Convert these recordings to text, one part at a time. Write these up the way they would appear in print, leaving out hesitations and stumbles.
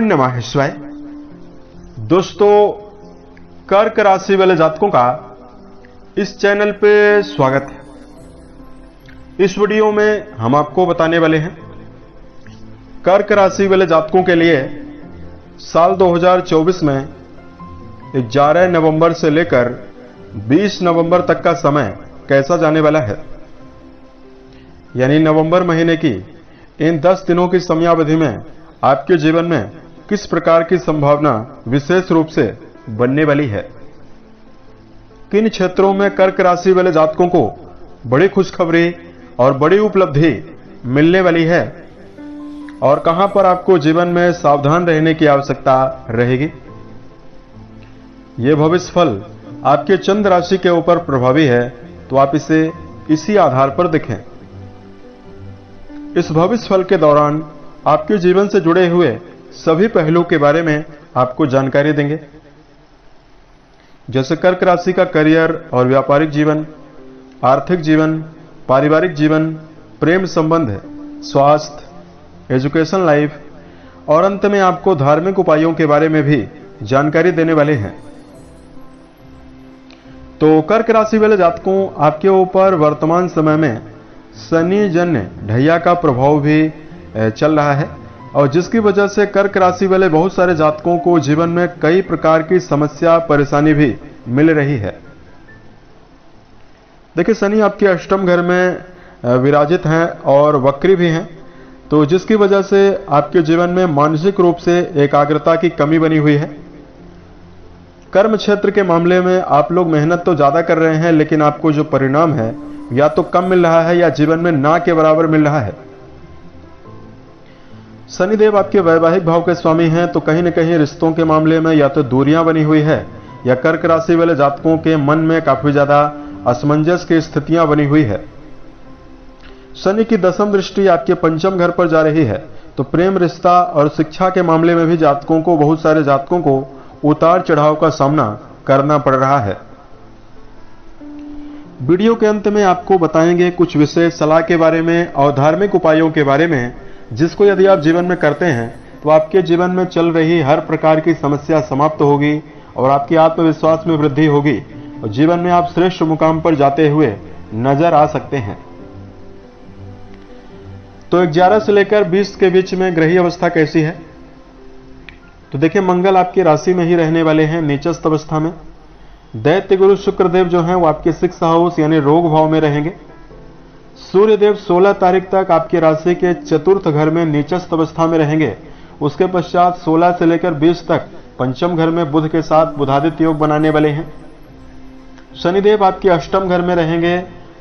ओम नमः शिवाय। दोस्तों, कर्क राशि वाले जातकों का इस चैनल पे स्वागत है। इस वीडियो में हम आपको बताने वाले हैं कर्क राशि वाले जातकों के लिए साल 2024 में 11 नवंबर से लेकर 20 नवंबर तक का समय कैसा जाने वाला है। यानी नवंबर महीने की इन 10 दिनों की समयावधि में आपके जीवन में किस प्रकार की संभावना विशेष रूप से बनने वाली है। किन क्षेत्रों में कर्क राशि वाले जातकों को बड़ी खुशखबरी और बड़ी उपलब्धि मिलने वाली है और कहां पर आपको जीवन में सावधान रहने की आवश्यकता रहेगी। यह भविष्य फल आपके चंद्र राशि के ऊपर प्रभावी है, तो आप इसे इसी आधार पर देखें। इस भविष्य फल के दौरान आपके जीवन से जुड़े हुए सभी पहलुओं के बारे में आपको जानकारी देंगे, जैसे कर्क राशि का करियर और व्यापारिक जीवन, आर्थिक जीवन, पारिवारिक जीवन, प्रेम संबंध, स्वास्थ्य, एजुकेशन लाइफ और अंत में आपको धार्मिक उपायों के बारे में भी जानकारी देने वाले हैं। तो कर्क राशि वाले जातकों, आपके ऊपर वर्तमान समय में शनि जन्य ढैया का प्रभाव भी चल रहा है और जिसकी वजह से कर्क राशि वाले बहुत सारे जातकों को जीवन में कई प्रकार की समस्या परेशानी भी मिल रही है। देखिए, शनि आपके अष्टम घर में विराजित हैं और वक्री भी हैं, तो जिसकी वजह से आपके जीवन में मानसिक रूप से एकाग्रता की कमी बनी हुई है। कर्म क्षेत्र के मामले में आप लोग मेहनत तो ज्यादा कर रहे हैं, लेकिन आपको जो परिणाम है या तो कम मिल रहा है या जीवन में ना के बराबर मिल रहा है। शनिदेव आपके वैवाहिक भाव के स्वामी हैं, तो कहीं न कहीं रिश्तों के मामले में या तो दूरियां बनी हुई है या कर्क राशि वाले जातकों के मन में काफी ज्यादा असमंजस की स्थितियां बनी हुई है। शनि की दसम दृष्टि आपके पंचम घर पर जा रही है, तो प्रेम, रिश्ता और शिक्षा के मामले में भी जातकों को, बहुत सारे जातकों को उतार चढ़ाव का सामना करना पड़ रहा है। वीडियो के अंत में आपको बताएंगे कुछ विशेष सलाह के बारे में और धार्मिक उपायों के बारे में, जिसको यदि आप जीवन में करते हैं तो आपके जीवन में चल रही हर प्रकार की समस्या समाप्त होगी और आपके आत्मविश्वास में वृद्धि होगी और जीवन में आप श्रेष्ठ मुकाम पर जाते हुए नजर आ सकते हैं। तो 11 से लेकर 20 के बीच में ग्रही अवस्था कैसी है, तो देखिए, मंगल आपकी राशि में ही रहने वाले हैं नीचस्थ अवस्था में। दैत्य गुरु शुक्रदेव जो हैं वो आपके 6th हाउस यानी रोग भाव में रहेंगे। सूर्यदेव 16 तारीख तक आपकी राशि के चतुर्थ घर में नीचस्थ अवस्था में रहेंगे। उसके पश्चात 16 से लेकर 20 तक पंचम घर में बुध के साथ बुधादित्य योग बनाने वाले हैं। शनिदेव आपके अष्टम घर में रहेंगे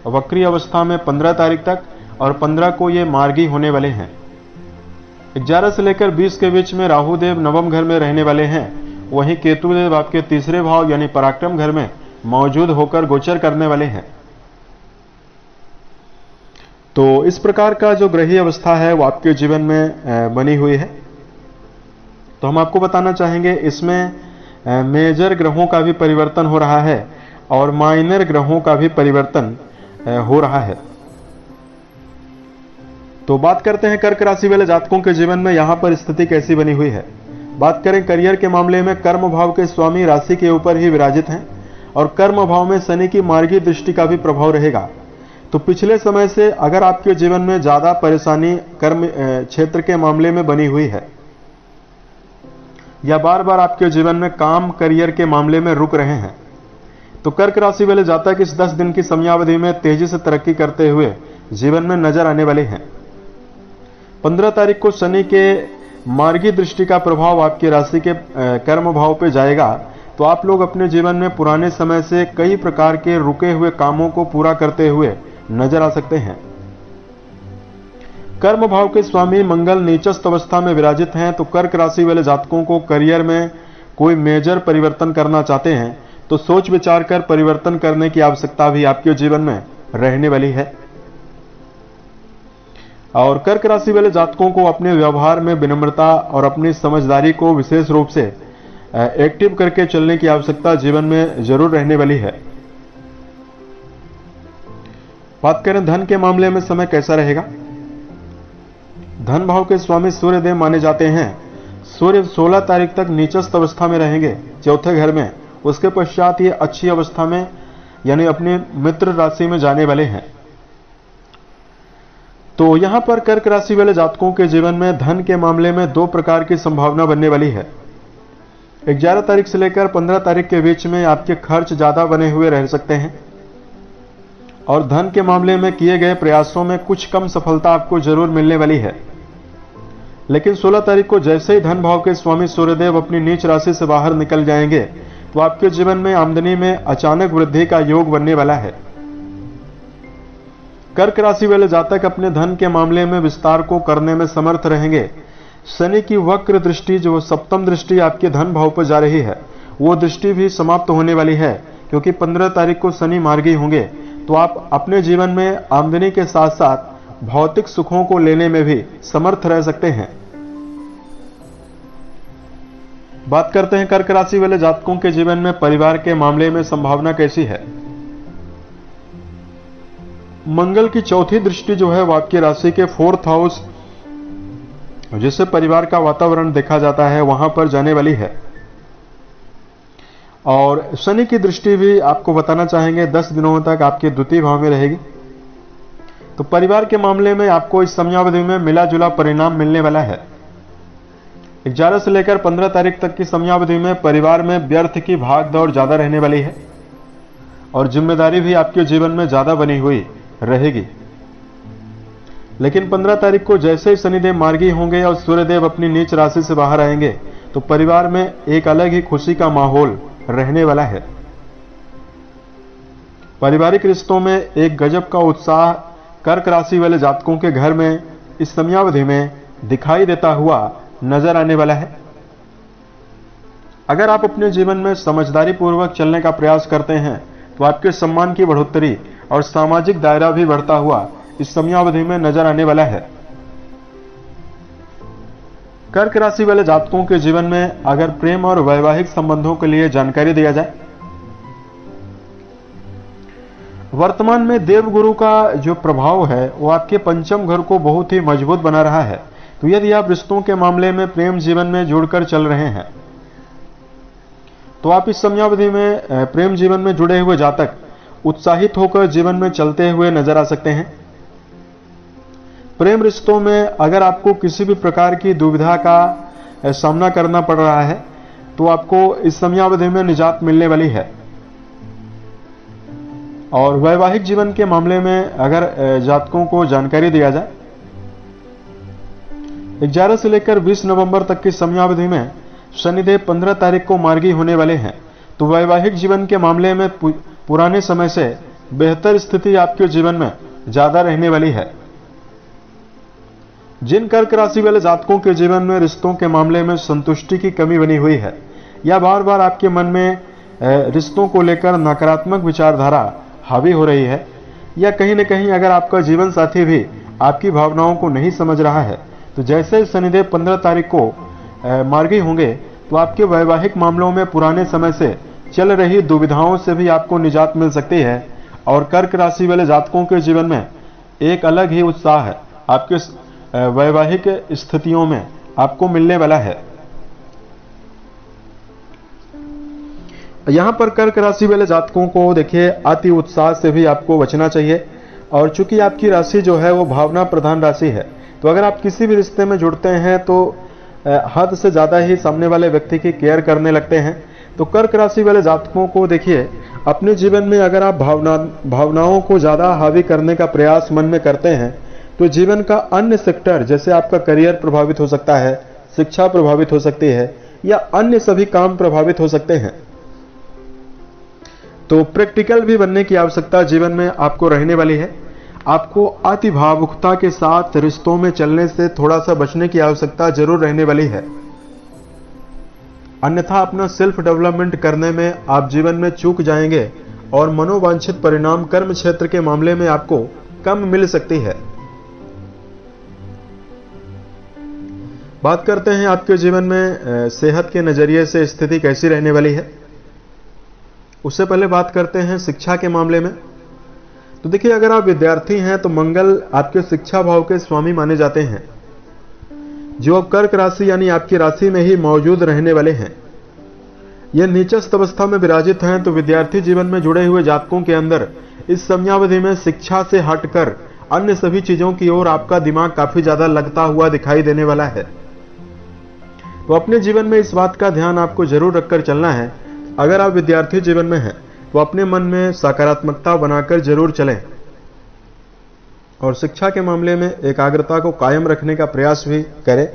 वक्री अवस्था में 15 तारीख तक और 15 को ये मार्गी होने वाले हैं। 11 से लेकर 20 के बीच में राहुदेव नवम घर में रहने वाले हैं। वहीं केतुदेव आपके तीसरे भाव यानी पराक्रम घर में मौजूद होकर गोचर करने वाले हैं। तो इस प्रकार का जो ग्रही अवस्था है वो आपके जीवन में बनी हुई है। तो हम आपको बताना चाहेंगे, इसमें मेजर ग्रहों का भी परिवर्तन हो रहा है और माइनर ग्रहों का भी परिवर्तन हो रहा है। तो बात करते हैं कर्क राशि वाले जातकों के जीवन में यहां पर स्थिति कैसी बनी हुई है। बात करें करियर के मामले में, कर्म भाव के स्वामी राशि के ऊपर ही विराजित हैं और कर्म भाव में शनि की मार्गी दृष्टि का भी प्रभाव रहेगा। तो पिछले समय से अगर आपके जीवन में ज्यादा परेशानी कर्म क्षेत्र के मामले में बनी हुई है या बार बार आपके जीवन में काम करियर के मामले में रुक रहे हैं, तो कर्क राशि वाले जातक इस 10 दिन की समयावधि में तेजी से तरक्की करते हुए जीवन में नजर आने वाले हैं। 15 तारीख को शनि के मार्गी दृष्टि का प्रभाव आपकी राशि के कर्म भाव पे जाएगा, तो आप लोग अपने जीवन में पुराने समय से कई प्रकार के रुके हुए कामों को पूरा करते हुए नजर आ सकते हैं। कर्म भाव के स्वामी मंगल नीचस्थ अवस्था में विराजित हैं, तो कर्क राशि वाले जातकों को करियर में कोई मेजर परिवर्तन करना चाहते हैं तो सोच विचार कर परिवर्तन करने की आवश्यकता भी आपके जीवन में रहने वाली है। और कर्क राशि वाले जातकों को अपने व्यवहार में विनम्रता और अपनी समझदारी को विशेष रूप से एक्टिव करके चलने की आवश्यकता जीवन में जरूर रहने वाली है। बात करें धन के मामले में समय कैसा रहेगा। धन भाव के स्वामी सूर्यदेव माने जाते हैं। सूर्य 16 तारीख तक नीचस्थ अवस्था में रहेंगे चौथे घर में। उसके पश्चात ये अच्छी अवस्था में यानी अपने मित्र राशि में जाने वाले हैं। तो यहां पर कर्क राशि वाले जातकों के जीवन में धन के मामले में दो प्रकार की संभावना बनने वाली है। 11 तारीख से लेकर 15 तारीख के बीच में आपके खर्च ज्यादा बने हुए रह सकते हैं और धन के मामले में किए गए प्रयासों में कुछ कम सफलता आपको जरूर मिलने वाली है। लेकिन 16 तारीख को जैसे ही धन भाव के स्वामी सूर्यदेव अपनी नीच राशि से बाहर निकल जाएंगे तो आपके जीवन में आमदनी में अचानक वृद्धि का योग बनने वाला है। कर्क राशि वाले जातक अपने धन के मामले में विस्तार को करने में समर्थ रहेंगे। शनि की वक्र दृष्टि जो सप्तम दृष्टि आपके धन भाव पर जा रही है वो दृष्टि भी समाप्त होने वाली है, क्योंकि 15 तारीख को शनि मार्गी होंगे। तो आप अपने जीवन में आमदनी के साथ साथ भौतिक सुखों को लेने में भी समर्थ रह सकते हैं। बात करते हैं कर्क राशि वाले जातकों के जीवन में परिवार के मामले में संभावना कैसी है। मंगल की चौथी दृष्टि जो है वो आपकी राशि के 4th हाउस जिससे परिवार का वातावरण देखा जाता है वहां पर जाने वाली है। और शनि की दृष्टि भी आपको बताना चाहेंगे 10 दिनों तक आपके द्वितीय भाव में रहेगी। तो परिवार के मामले में आपको इस समयावधि में मिला जुला परिणाम मिलने वाला है। 11 से लेकर 15 तारीख तक की समयावधि में परिवार में व्यर्थ की भाग दौड़ ज्यादा रहने वाली है और जिम्मेदारी भी आपके जीवन में ज्यादा बनी हुई रहेगी। लेकिन 15 तारीख को जैसे ही शनिदेव मार्गी होंगे और सूर्यदेव अपनी नीच राशि से बाहर आएंगे तो परिवार में एक अलग ही खुशी का माहौल रहने वाला है। पारिवारिक रिश्तों में एक गजब का उत्साह कर्क राशि वाले जातकों के घर में इस समयावधि में दिखाई देता हुआ नजर आने वाला है। अगर आप अपने जीवन में समझदारी पूर्वक चलने का प्रयास करते हैं तो आपके सम्मान की बढ़ोतरी और सामाजिक दायरा भी बढ़ता हुआ इस समयावधि में नजर आने वाला है। कर्क राशि वाले जातकों के जीवन में अगर प्रेम और वैवाहिक संबंधों के लिए जानकारी दिया जाए, वर्तमान में देवगुरु का जो प्रभाव है वो आपके पंचम घर को बहुत ही मजबूत बना रहा है। तो यदि आप रिश्तों के मामले में प्रेम जीवन में जुड़कर चल रहे हैं तो आप इस समयावधि में प्रेम जीवन में जुड़े हुए जातक उत्साहित होकर जीवन में चलते हुए नजर आ सकते हैं। प्रेम रिश्तों में अगर आपको किसी भी प्रकार की दुविधा का सामना करना पड़ रहा है तो आपको इस समयावधि में निजात मिलने वाली है। और वैवाहिक जीवन के मामले में अगर जातकों को जानकारी दिया जाए, 11 से लेकर 20 नवंबर तक की समयावधि में शनिदेव 15 तारीख को मार्गी होने वाले हैं। तो वैवाहिक जीवन के मामले में पुराने समय से बेहतर स्थिति आपके जीवन में ज्यादा रहने वाली है। जिन कर्क राशि वाले जातकों के जीवन में रिश्तों के मामले में संतुष्टि की कमी बनी हुई है या बार बार आपके मन में रिश्तों को लेकर नकारात्मक विचारधारा हावी हो रही है या कहीं न कहीं अगर आपका जीवन साथी भी आपकी भावनाओं को नहीं समझ रहा है तो जैसे शनिदेव 15 तारीख को मार्गी होंगे तो आपके वैवाहिक मामलों में पुराने समय से चल रही दुविधाओं से भी आपको निजात मिल सकती है और कर्क राशि वाले जातकों के जीवन में एक अलग ही उत्साह है आपके वैवाहिक स्थितियों में आपको मिलने वाला है। यहां पर कर्क राशि वाले जातकों को देखिए अति उत्साह से भी आपको बचना चाहिए और चूंकि आपकी राशि जो है वो भावना प्रधान राशि है तो अगर आप किसी भी रिश्ते में जुड़ते हैं तो हद से ज्यादा ही सामने वाले व्यक्ति की केयर करने लगते हैं। तो कर्क राशि वाले जातकों को देखिए अपने जीवन में अगर आप भावनाओं को ज्यादा हावी करने का प्रयास मन में करते हैं तो जीवन का अन्य सेक्टर जैसे आपका करियर प्रभावित हो सकता है, शिक्षा प्रभावित हो सकती है या अन्य सभी काम प्रभावित हो सकते हैं। तो प्रैक्टिकल भी बनने की आवश्यकता जीवन में आपको रहने वाली है। आपको अति भावुकता के साथ रिश्तों में चलने से थोड़ा सा बचने की आवश्यकता जरूर रहने वाली है, अन्यथा अपना सेल्फ डेवलपमेंट करने में आप जीवन में चूक जाएंगे और मनोवांछित परिणाम कर्म क्षेत्र के मामले में आपको कम मिल सकती है। बात करते हैं आपके जीवन में सेहत के नजरिए से स्थिति कैसी रहने वाली है। उससे पहले बात करते हैं शिक्षा के मामले में। तो देखिए अगर आप विद्यार्थी हैं तो मंगल आपके शिक्षा भाव के स्वामी माने जाते हैं। जो अब कर्क राशि यानी आपकी राशि में ही मौजूद रहने वाले हैं, यह नीचस्थ अवस्था में विराजित हैं, तो विद्यार्थी जीवन में जुड़े हुए जातकों के अंदर इस समयावधि में शिक्षा से हटकर अन्य सभी चीजों की ओर आपका दिमाग काफी ज्यादा लगता हुआ दिखाई देने वाला है। तो अपने जीवन में इस बात का ध्यान आपको जरूर रखकर चलना है। अगर आप विद्यार्थी जीवन में हैं तो अपने मन में सकारात्मकता बनाकर जरूर चलें और शिक्षा के मामले में एकाग्रता को कायम रखने का प्रयास भी करें।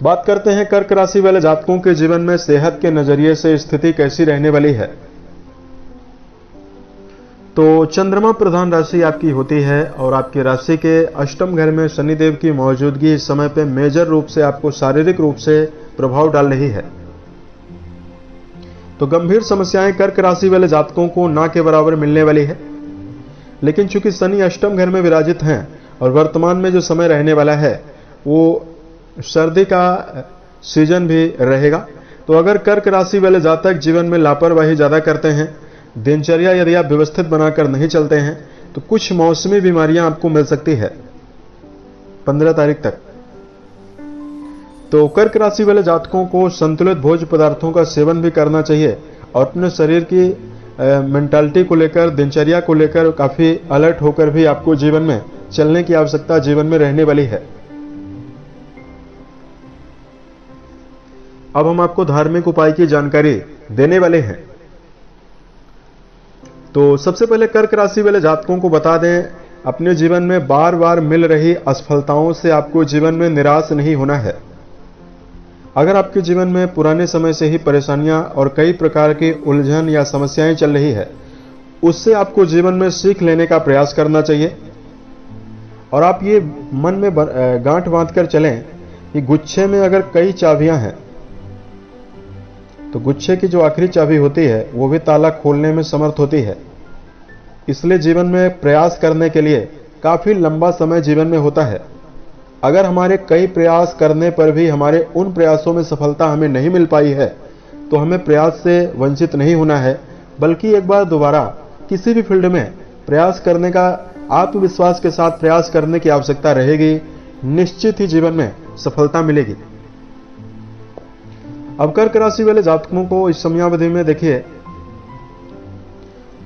बात करते हैं कर्क राशि वाले जातकों के जीवन में सेहत के नजरिए से स्थिति कैसी रहने वाली है। तो चंद्रमा प्रधान राशि आपकी होती है और आपकी राशि के अष्टम घर में शनिदेव की मौजूदगी इस समय पे मेजर रूप से आपको शारीरिक रूप से प्रभाव डाल रही है। तो गंभीर समस्याएं कर्क राशि वाले जातकों को ना के बराबर मिलने वाली है, लेकिन चूंकि शनि अष्टम घर में विराजित हैं और वर्तमान में जो समय रहने वाला है वो सर्दी का सीजन भी रहेगा। तो अगर कर्क राशि वाले जातक जीवन में लापरवाही ज्यादा करते हैं, दिनचर्या यदि आप व्यवस्थित बनाकर नहीं चलते हैं, तो कुछ मौसमी बीमारियां आपको मिल सकती है 15 तारीख तक। तो कर्क राशि वाले जातकों को संतुलित भोज्य पदार्थों का सेवन भी करना चाहिए और अपने शरीर की मेंटालिटी को लेकर, दिनचर्या को लेकर काफी अलर्ट होकर भी आपको जीवन में चलने की आवश्यकता जीवन में रहने वाली है। अब हम आपको धार्मिक उपाय की जानकारी देने वाले हैं। तो सबसे पहले कर्क राशि वाले जातकों को बता दें, अपने जीवन में बार बार मिल रही असफलताओं से आपको जीवन में निराश नहीं होना है। अगर आपके जीवन में पुराने समय से ही परेशानियां और कई प्रकार की उलझन या समस्याएं चल रही है, उससे आपको जीवन में सीख लेने का प्रयास करना चाहिए और आप ये मन में गांठ बांधकर चलें कि गुच्छे में अगर कई चाबियां हैं तो गुच्छे की जो आखिरी चाबी होती है वो भी ताला खोलने में समर्थ होती है। इसलिए जीवन में प्रयास करने के लिए काफी लंबा समय जीवन में होता है। अगर हमारे कई प्रयास करने पर भी हमारे उन प्रयासों में सफलता हमें नहीं मिल पाई है, तो हमें प्रयास से वंचित नहीं होना है, बल्कि एक बार दोबारा किसी भी फील्ड में प्रयास करने का, आत्मविश्वास के साथ प्रयास करने की आवश्यकता रहेगी। निश्चित ही जीवन में सफलता मिलेगी। अब कर्क राशि वाले जातकों को इस समयावधि में देखिए,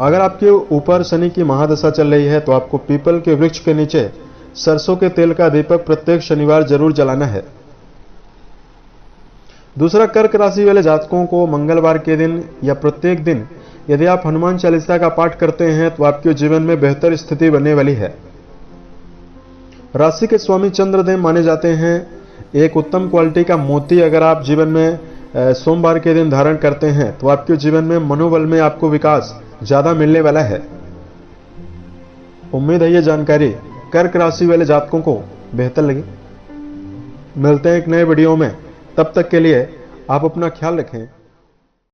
अगर आपके ऊपर शनि की महादशा चल रही है तो आपको पीपल के वृक्ष के नीचे सरसों के तेल का दीपक प्रत्येक शनिवार जरूर जलाना है। दूसरा, कर्क राशि वाले जातकों को मंगलवार के दिन या प्रत्येक दिन यदि आप हनुमान चालीसा का पाठ करते हैं तो आपके जीवन में बेहतर स्थिति बनने वाली है। राशि के स्वामी चंद्रदेव माने जाते हैं। एक उत्तम क्वालिटी का मोती अगर आप जीवन में सोमवार के दिन धारण करते हैं तो आपके जीवन में मनोबल में आपको विकास ज्यादा मिलने वाला है। उम्मीद है ये जानकारी कर्क राशि वाले जातकों को बेहतर लगी। मिलते हैं एक नए वीडियो में, तब तक के लिए आप अपना ख्याल रखें।